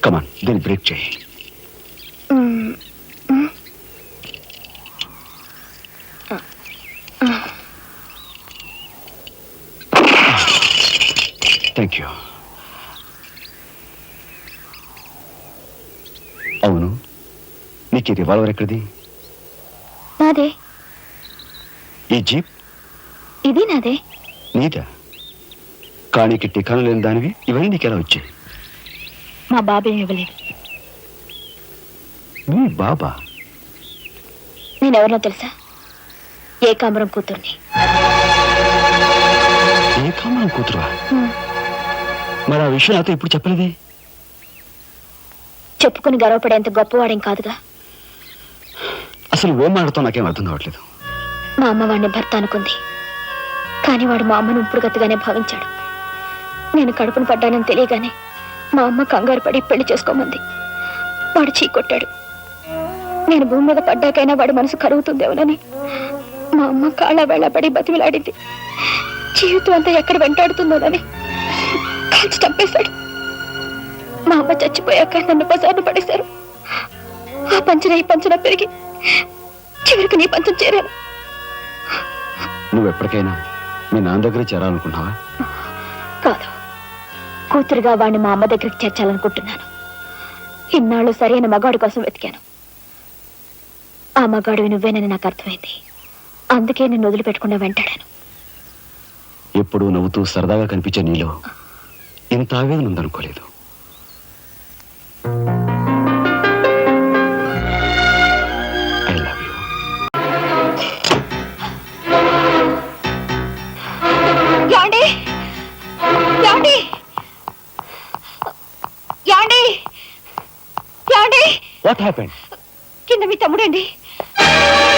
కమాన్, దీన్ని బ్రేక్ చేయి. Thank you. అవును, నీకు ఈ రివాల్వర్ ఎక్కడిది? నాదే. ఈ జీప్? ఇది నాదే. నీదా? కానీకి టికాను లేని దానివి ఇవన్నీ నీకెలా వచ్చాయి? మా బాబే ఇవ్వలేదు. మీ బాబా? నేనెవరినో తెలుసా? ఏకాంబరం కూతుర్ని. ఏకాంబరం కూతురా? మరి ఆ విషయం నాతో ఇప్పుడు చెప్పలేదే? చెప్పుకుని గర్వపడేంత గొప్పవాడేం కాదుగా. అసలు ఏం మాట్లాడుతావు నాకేం అర్థం కావట్లేదు. మా అమ్మ వాడిని భర్త అనుకుంది, కానీ వాడు మా అమ్మను ఇప్పుడు గతిగానే భావించాడు. నేను కడుపును పడ్డానని తెలియగానే మా అమ్మ కంగారు పడి పెళ్లి చేసుకోమంది. వాడు చీకొట్టాడు. నేను భూమి మీద పడ్డాకైనా వాడి మనసు కరుగుతుందేమోనని మా అమ్మ కాళ్ళ వేళపడి బతిమిలాడింది. జీవితం అంతా ఎక్కడ వెంటాడుతుందోనని కాల్చి చంపేశాడు. మా అమ్మ చచ్చిపోయాక నన్ను బజార్ను పడేశారు. ఆ పంచన ఈ పంచన పెరిగి చివరికి నీ పంచం చేరాను. నువ్వు ఎప్పటికైనా మీ నాన్న దగ్గర చేరాలనుకున్నావా? కాదు, కూతురుగా వాడిని మా అమ్మ దగ్గరికి చేర్చాలనుకుంటున్నాను. ఇన్నాళ్ళు సరైన మగాడి కోసం వెతికాను. ఆ మగాడివి నువ్వేనని నాకు అర్థమైంది. అందుకే నేను వదిలిపెట్టకుండా వెంటాడాను. ఎప్పుడూ నవ్వుతూ సరదాగా కనిపించే నీలో ఇంత ఆవేదన ఉందనుకోలేదు. I love you. యాండి యాండి యాండి యాండి, వాట్ హ్యాపెండ్? కింద మీ తమ్ముడండి.